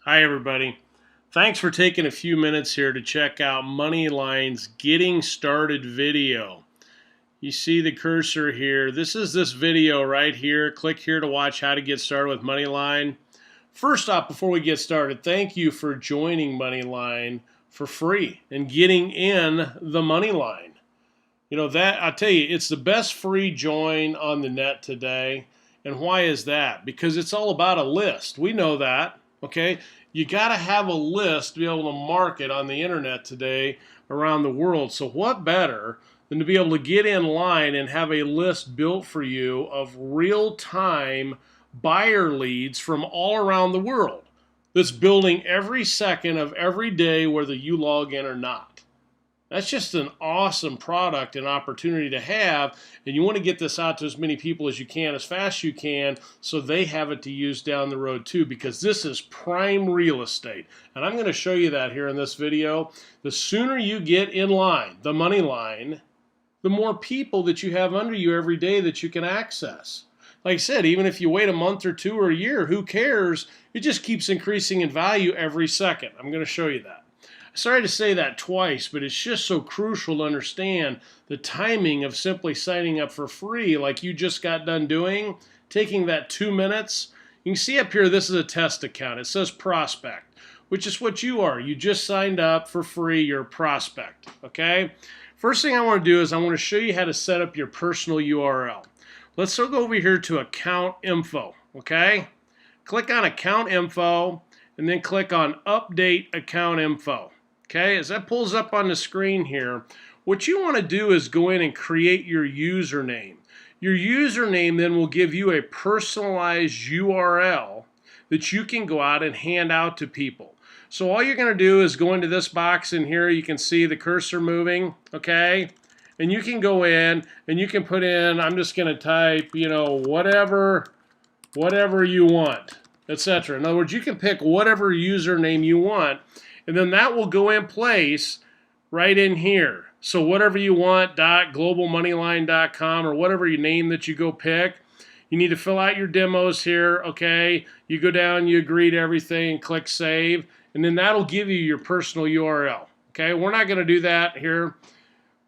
Hi, everybody. Thanks for taking a few minutes here to check out MoneyLine's Getting Started video. You see the cursor here. This is this video right here. Click here to watch how to get started with MoneyLine. First off, before we get started, thank you for joining MoneyLine for free and getting in the MoneyLine. You know, that I tell you, it's the best free join on the net today. And why is that? Because it's all about a list. We know that, okay? You got to have a list to be able to market on the internet today around the world. So what better than to be able to get in line and have a list built for you of real-time buyer leads from all around the world that's building every second of every day whether you log in or not. That's just an awesome product and opportunity to have, and you want to get this out to as many people as you can, as fast as you can, so they have it to use down the road too, because this is prime real estate. And I'm going to show you that here in this video. The sooner you get in line, the money line, the more people that you have under you every day that you can access. Like I said, even if you wait a month or two or a year, who cares? It just keeps increasing in value every second. I'm going to show you that. Sorry to say that twice, but it's just so crucial to understand the timing of simply signing up for free like you just got done doing, taking that 2 minutes. You can see up here, this is a test account. It says prospect, which is what you are. You just signed up for free, you're a prospect, okay? First thing I want to do is I want to show you how to set up your personal URL. Let's go over here to account info, okay? Click on account info and then click on update account info. Okay, as that pulls up on the screen here, what you want to do is go in and create your username. Your username then will give you a personalized URL that you can go out and hand out to people. So all you're going to do is go into this box in here. You can see the cursor moving, okay? And you can go in and you can put in, I'm just going to type, you know, whatever you want, etc. In other words, you can pick whatever username you want, and then that will go in place right in here. So whatever you want, .globalmoneyline.com or whatever your name that you go pick. You need to fill out your demos here, okay? You go down, you agree to everything, and click save, and then that'll give you your personal URL, okay? We're not going to do that here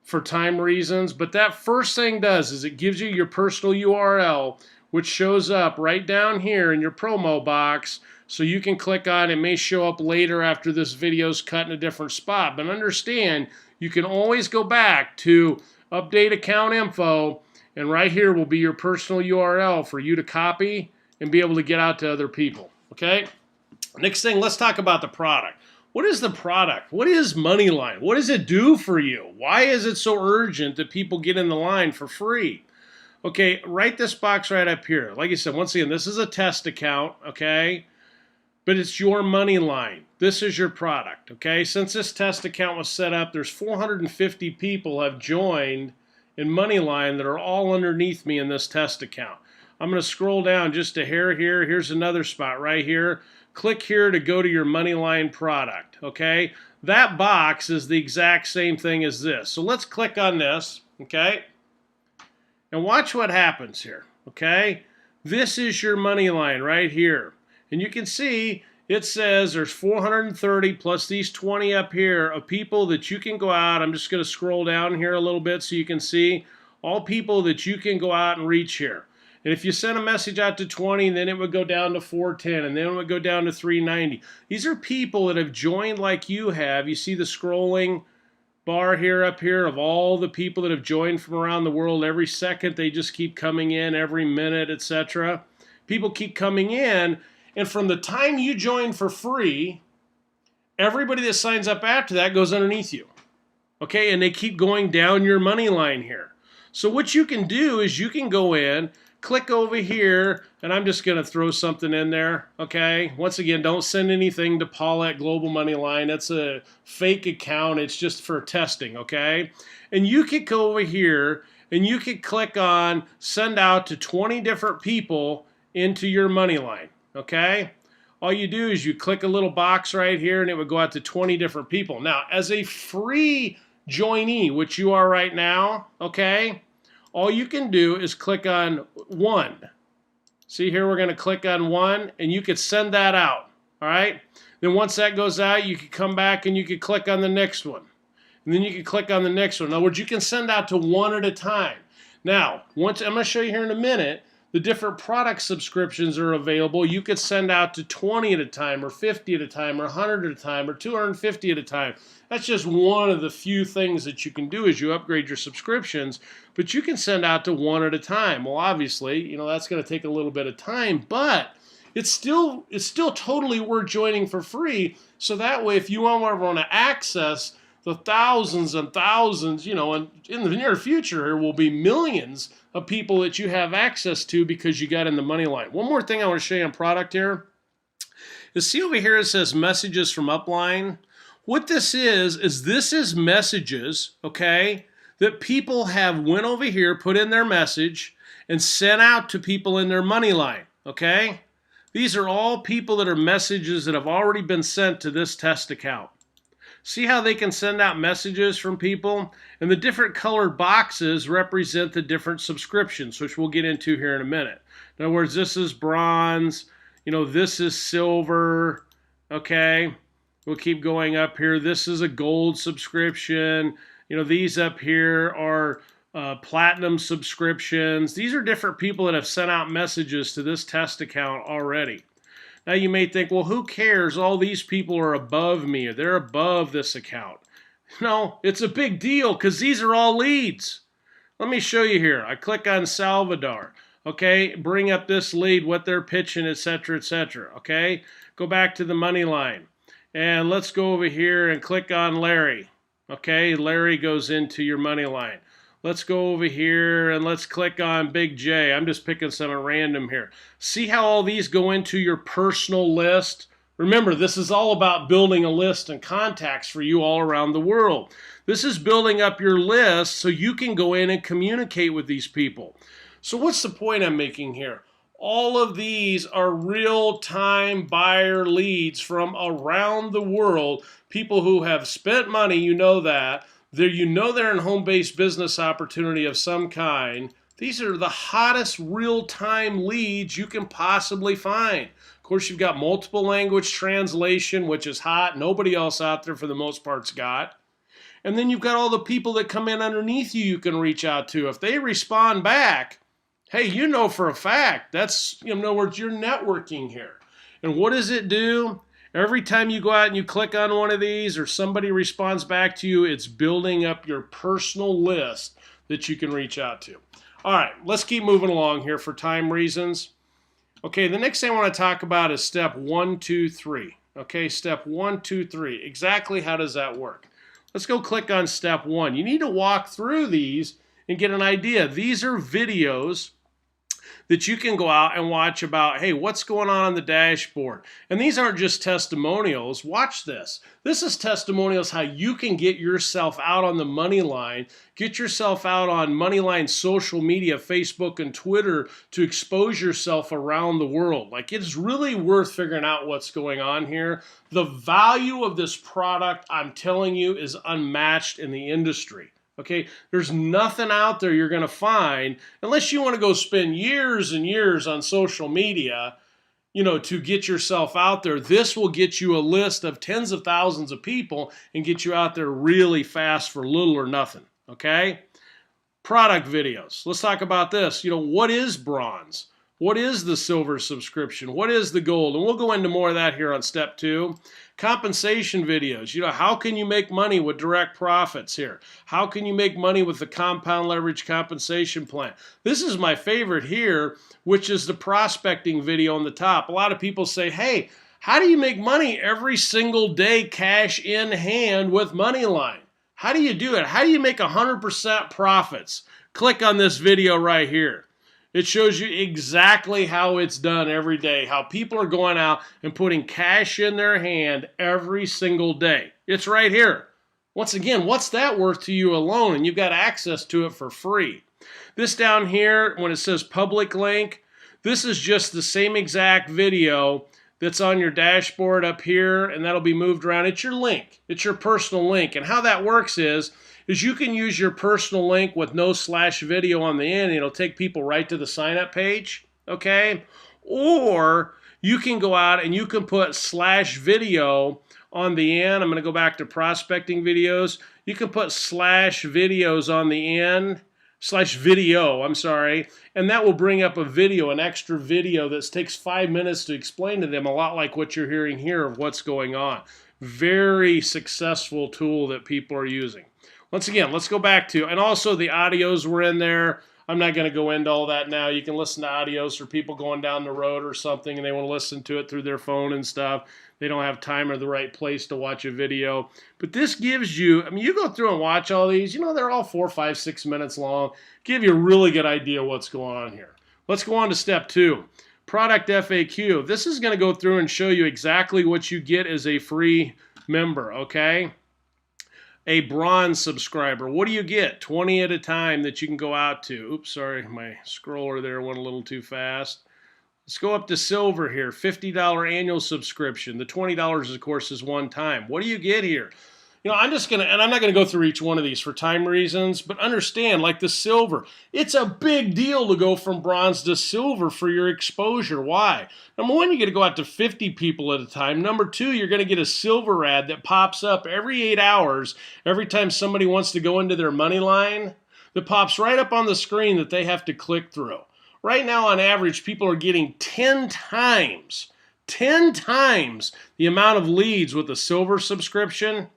for time reasons, but that first thing does is it gives you your personal URL, which shows up right down here in your promo box. So you can click on it. It may show up later after this video's cut in a different spot. But understand, you can always go back to update account info, and right here will be your personal URL for you to copy and be able to get out to other people. Okay? Next thing, let's talk about the product. What is the product? What is MoneyLine? What does it do for you? Why is it so urgent that people get in the line for free? Okay, write this box right up here. Like I said, once again, this is a test account, okay? But it's your money line. This is your product, okay? Since this test account was set up, there's 450 people have joined in MoneyLine that are all underneath me in this test account. I'm going to scroll down just a hair here. Here's another spot right here. Click here to go to your MoneyLine product, okay? That box is the exact same thing as this. So let's click on this, okay? And watch what happens here, okay? This is your MoneyLine right here. And you can see it says there's 430 plus these 20 up here of people that you can go out. I'm just going to scroll down here a little bit so you can see all people that you can go out and reach here. And if you send a message out to 20, then it would go down to 410, and then it would go down to 390. These are people that have joined like you have. You see the scrolling bar here up here of all the people that have joined from around the world. Every second they just keep coming in, every minute, etc. People keep coming in. And from the time you join for free, everybody that signs up after that goes underneath you. Okay, and they keep going down your money line here. So what you can do is you can go in, click over here, and I'm just going to throw something in there. Okay, once again, don't send anything to Paul at GlobalMoneyLine. That's a fake account. It's just for testing, okay? And you could go over here, and you could click on send out to 20 different people into your money line. Okay, all you do is you click a little box right here and it would go out to 20 different people. Now, as a free joinee, which you are right now, okay, all you can do is click on one. See here, we're going to click on one and you could send that out. All right. Then once that goes out, you can come back and you can click on the next one. And then you can click on the next one. In other words, you can send out to one at a time. Now, once I'm going to show you here in a minute, the different product subscriptions are available. You could send out to 20 at a time, or 50 at a time, or 100 at a time, or 250 at a time. That's just one of the few things that you can do as you upgrade your subscriptions, but you can send out to one at a time. Well, obviously, that's going to take a little bit of time, but it's still totally worth joining for free. So that way, if you want to access the thousands and thousands, and in the near future, there will be millions of people that you have access to because you got in the MoneyLine. One more thing I want to show you on product here is, see over here it says messages from Upline. What this is messages, okay, that people have went over here, put in their message, and sent out to people in their MoneyLine, okay? These are all people that are messages that have already been sent to this test account. See how they can send out messages from people? And the different colored boxes represent the different subscriptions, which we'll get into here in a minute. In other words, this is bronze, this is silver, okay? We'll keep going up here. This is a gold subscription. These up here are platinum subscriptions. These are different people that have sent out messages to this test account already. Now you may think, well, who cares? All these people are above me. They're above this account. No, it's a big deal because these are all leads. Let me show you here. I click on Salvador. Okay, bring up this lead, what they're pitching, etc., etc. Okay, go back to the MoneyLine. And let's go over here and click on Larry. Okay, Larry goes into your MoneyLine. Let's go over here and let's click on Big J. I'm just picking some at random here. See how all these go into your personal list? Remember, this is all about building a list and contacts for you all around the world. This is building up your list so you can go in and communicate with these people. So what's the point I'm making here? All of these are real-time buyer leads from around the world, people who have spent money, that. They're in home-based business opportunity of some kind. These are the hottest real-time leads you can possibly find. Of course, you've got multiple language translation, which is hot. Nobody else out there for the most part's got. And then you've got all the people that come in underneath you can reach out to. If they respond back, hey, for a fact, that's, in other words, you're networking here. And what does it do? Every time you go out and you click on one of these or somebody responds back to you, it's building up your personal list that you can reach out to. All right, let's keep moving along here for time reasons. Okay, the next thing I want to talk about is step 1, 2, 3. Okay, step 1, 2, 3. Exactly how does that work? Let's go click on step 1. You need to walk through these and get an idea. These are videos that you can go out and watch about, hey, what's going on the dashboard? And these aren't just testimonials. Watch this. This is testimonials how you can get yourself out on the MoneyLine, get yourself out on MoneyLine social media, Facebook and Twitter, to expose yourself around the world. Like, it's really worth figuring out what's going on here. The value of this product, I'm telling you, is unmatched in the industry. Okay, there's nothing out there you're going to find, unless you want to go spend years and years on social media, to get yourself out there. This will get you a list of tens of thousands of people and get you out there really fast for little or nothing. Okay, product videos. Let's talk about this. What is bronze? What is the silver subscription? What is the gold? And we'll go into more of that here on step 2. Compensation videos. How can you make money with direct profits here? How can you make money with the compound leverage compensation plan? This is my favorite here, which is the prospecting video on the top. A lot of people say, hey, how do you make money every single day cash in hand with MoneyLine? How do you do it? How do you make 100% profits? Click on this video right here. It shows you exactly how it's done every day, how people are going out and putting cash in their hand every single day. It's right here. Once again, what's that worth to you alone? And you've got access to it for free. This down here, when it says public link, this is just the same exact video that's on your dashboard up here, and that'll be moved around. It's your link. It's your personal link. And how that works is you can use your personal link with no /video on the end, and it'll take people right to the sign-up page, okay? Or you can go out and you can put /video on the end. I'm going to go back to prospecting videos. You can put /videos on the end, /video, I'm sorry, and that will bring up a video, an extra video that takes 5 minutes to explain to them, a lot like what you're hearing here of what's going on. Very successful tool that people are using. Once again, let's go back to, and also the audios were in there. I'm not going to go into all that now. You can listen to audios for people going down the road or something and they want to listen to it through their phone and stuff. They don't have time or the right place to watch a video. But this gives you, I mean, you go through and watch all these, you know, they're all 4, 5, 6 minutes long. Give you a really good idea what's going on here. Let's go on to step 2. Product FAQ. This is going to go through and show you exactly what you get as a free member, okay? A bronze subscriber. What do you get? 20 at a time that you can go out to. Oops, sorry, my scroller there went a little too fast. Let's go up to silver here. $50 annual subscription. The $20, of course, is one time. What do you get here? You know, I'm just going to, and I'm not going to go through each one of these for time reasons, but understand, like the silver, it's a big deal to go from bronze to silver for your exposure. Why? Number one, you get to go out to 50 people at a time. Number two, you're going to get a silver ad that pops up every 8 hours, every time somebody wants to go into their money line, that pops right up on the screen that they have to click through. Right now, on average, people are getting 10 times the amount of leads with a silver subscription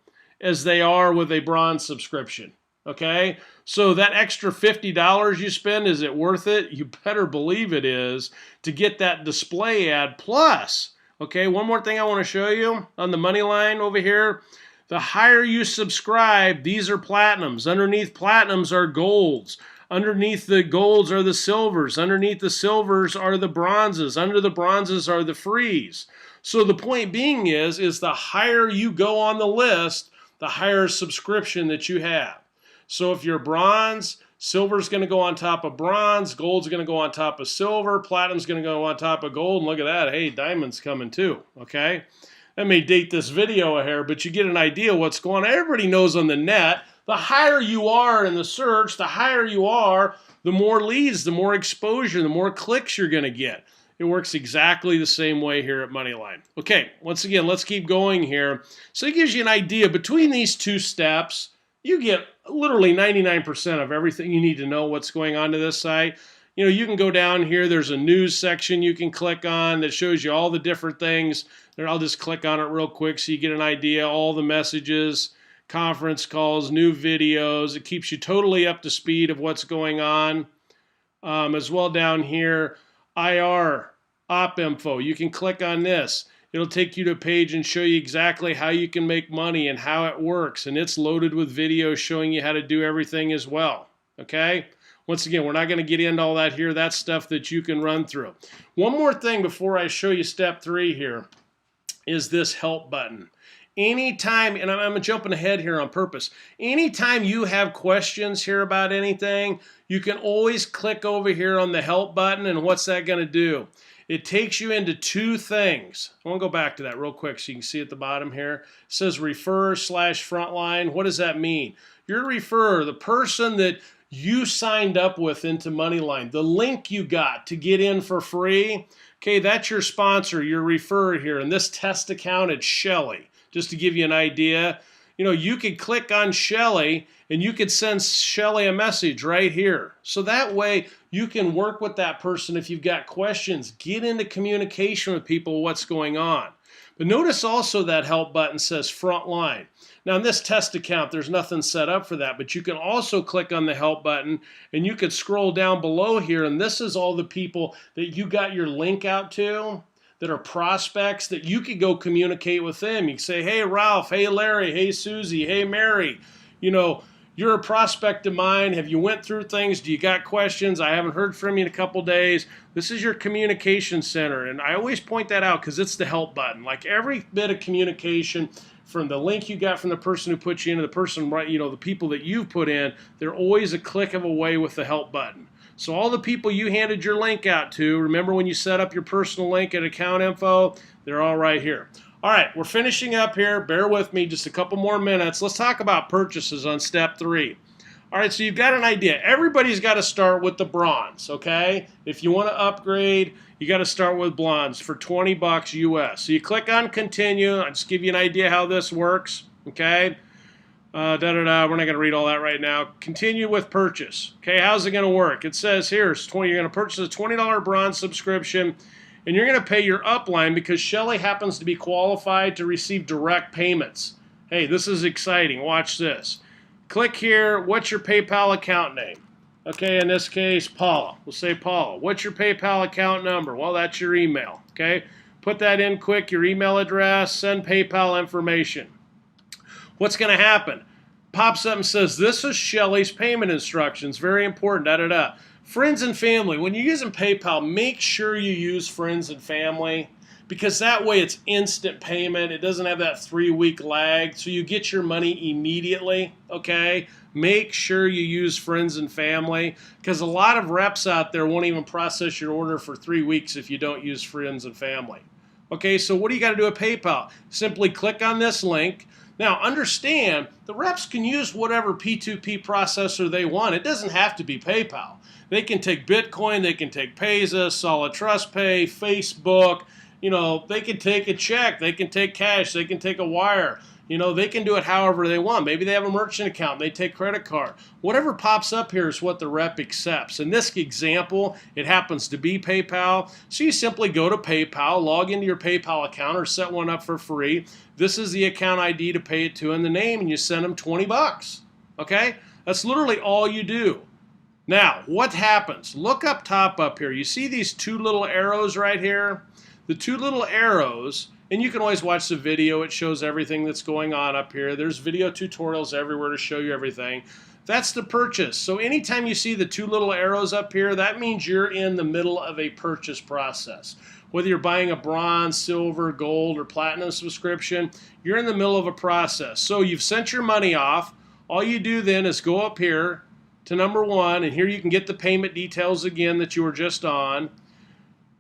as they are with a bronze subscription, okay? So that extra $50 you spend, is it worth it? You better believe it is, to get that display ad. Plus, okay, one more thing I want to show you on the money line over here. The higher you subscribe, these are platinums. Underneath platinums are golds. Underneath the golds are the silvers. Underneath the silvers are the bronzes. Under the bronzes are the frees. So the point being is the higher you go on the list, the higher subscription that you have. So if you're bronze, silver's going to go on top of bronze, gold's going to go on top of silver, platinum's going to go on top of gold, and look at that, hey, diamond's coming too, okay? That may date this video a hair, but you get an idea what's going on. Everybody knows on the net, the higher you are in the search, the higher you are, the more leads, the more exposure, the more clicks you're going to get. It works exactly the same way here at MoneyLine. Okay, once again, let's keep going here. So it gives you an idea. Between these two steps, you get literally 99% of everything you need to know what's going on to this site. You know, you can go down here. There's a news section you can click on that shows you all the different things. There, I'll just click on it real quick so you get an idea. All the messages, conference calls, new videos. It keeps you totally up to speed of what's going on. As well down here, IR, op info. You can click on this. It'll take you to a page and show you exactly how you can make money and how it works. And it's loaded with videos showing you how to do everything as well. Okay? Once again, we're not going to get into all that here. That's stuff that you can run through. One more thing before I show you step 3 here is this help button. Anytime, and I'm jumping ahead here on purpose, anytime you have questions here about anything, you can always click over here on the help button, and what's that going to do? It takes you into 2 things. I want to go back to that real quick so you can see at the bottom here. It says refer/frontline. What does that mean? Your refer, the person that you signed up with into MoneyLine, the link you got to get in for free, okay, that's your sponsor, your refer here. In this test account, it's Shelly. Just to give you an idea, you know, you could click on Shelly and you could send Shelly a message right here. So that way you can work with that person if you've got questions, get into communication with people what's going on. But notice also that help button says frontline. Now in this test account, there's nothing set up for that, but you can also click on the help button and you could scroll down below here, and this is all the people that you got your link out to, that are prospects that you could go communicate with them. You can say, hey, Ralph, hey, Larry, hey, Susie, hey, Mary, you know, you're a prospect of mine. Have you went through things? Do you got questions? I haven't heard from you in a couple days. This is your communication center. And I always point that out because it's the help button. Like every bit of communication from the link you got from the person who put you in to the person, right, you know, the people that you've put in, they're always a click of away with the help button. So all the people you handed your link out to, remember when you set up your personal link at account info, they're all right here. All right, we're finishing up here. Bear with me just a couple more minutes. Let's talk about purchases on step 3. All right, so you've got an idea. Everybody's got to start with the bronze, okay? If you want to upgrade, you got to start with blondes for 20 bucks US. So you click on continue. I'll just give you an idea how this works, okay? We're not going to read all that right now. Continue with purchase. Okay, how's it going to work? It says here, you're going to purchase a $20 bronze subscription, and you're going to pay your upline because Shelly happens to be qualified to receive direct payments. Hey, this is exciting. Watch this. Click here. What's your PayPal account name? Okay, in this case, Paula. We'll say Paula. What's your PayPal account number? Well, that's your email. Okay, put that in quick, your email address, send PayPal information. What's going to happen? Pops up and says, this is Shelly's payment instructions. Very important, Friends and family. When you're using PayPal, make sure you use friends and family because that way it's instant payment. It doesn't have that 3-week lag, so you get your money immediately, okay? Make sure you use friends and family because a lot of reps out there won't even process your order for 3 weeks if you don't use friends and family. Okay, so what do you got to do with PayPal? Simply click on this link. Now, understand, the reps can use whatever P2P processor they want. It doesn't have to be PayPal. They can take Bitcoin, they can take Payza, Solid Trust Pay, Facebook. You know, they can take a check, they can take cash, they can take a wire. You know, they can do it however they want. Maybe they have a merchant account, they take credit card. Whatever pops up here is what the rep accepts. In this example, it happens to be PayPal. So you simply go to PayPal, log into your PayPal account or set one up for free. This is the account ID to pay it to and the name, and you send them 20 bucks. Okay? That's literally all you do. Now, what happens? Look up top up here. You see these 2 little arrows right here? The 2 little arrows, and you can always watch the video. It shows everything that's going on up here. There's video tutorials everywhere to show you everything. That's the purchase. So anytime you see the 2 little arrows up here, that means you're in the middle of a purchase process. Whether you're buying a bronze, silver, gold, or platinum subscription, you're in the middle of a process. So you've sent your money off. All you do then is go up here to number 1, and here you can get the payment details again that you were just on.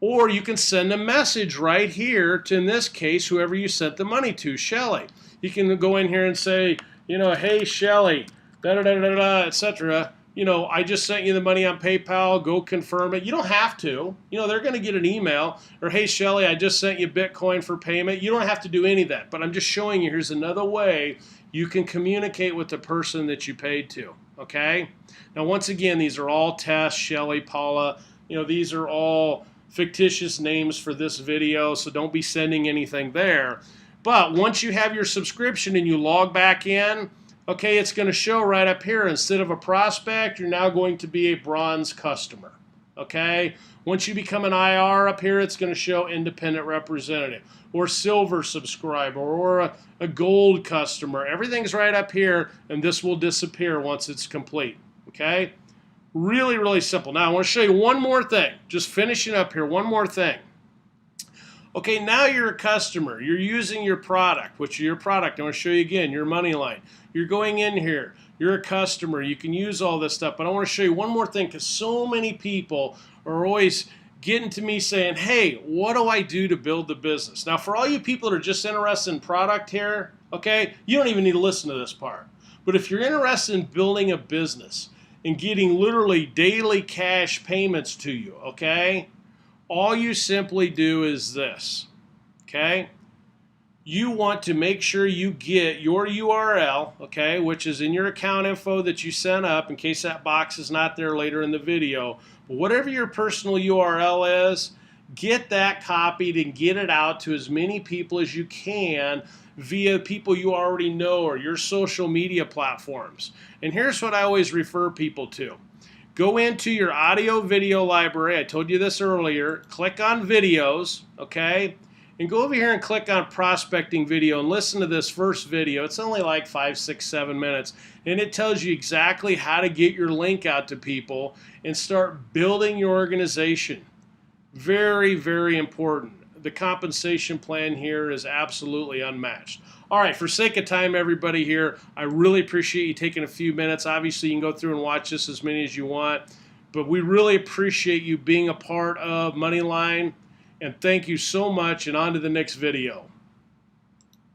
Or you can send a message right here to, in this case, whoever you sent the money to, Shelly. You can go in here and say, you know, hey, Shelly, etc. You know, I just sent you the money on PayPal. Go confirm it. You don't have to. You know, they're going to get an email. Or, hey, Shelly, I just sent you Bitcoin for payment. You don't have to do any of that. But I'm just showing you, here's another way you can communicate with the person that you paid to. Okay? Now, once again, these are all tests, Shelly, Paula. You know, these are all fictitious names for this video, so don't be sending anything there. But once you have your subscription and you log back in, okay, it's going to show right up here. Instead of a prospect, you're now going to be a bronze customer. Okay? Once you become an IR up here, it's going to show independent representative or silver subscriber or a gold customer. Everything's right up here, and this will disappear once it's complete. Okay? Really, really simple. Now, I want to show you one more thing. Just finishing up here, one more thing. Okay, now you're a customer. You're using your product, which is your product. I want to show you again, your MoneyLine. You're going in here. You're a customer. You can use all this stuff. But I want to show you one more thing because so many people are always getting to me saying, hey, what do I do to build the business? Now, for all you people that are just interested in product here, okay, you don't even need to listen to this part. But if you're interested in building a business, and getting literally daily cash payments to you, okay? All you simply do is this, okay? You want to make sure you get your URL, okay, which is in your account info that you sent up in case that box is not there later in the video. But whatever your personal URL is, get that copied and get it out to as many people as you can via people you already know or your social media platforms. And here's what I always refer people to. Go into your audio video library. I told you this earlier. Click on videos, okay? And go over here and click on prospecting video and listen to this first video. It's only like 5, 6, 7 minutes. And it tells you exactly how to get your link out to people and start building your organization. Very, very important. The compensation plan here is absolutely unmatched. All right, for sake of time, everybody here, I really appreciate you taking a few minutes. Obviously, you can go through and watch this as many as you want, but we really appreciate you being a part of MoneyLine, and thank you so much, and on to the next video.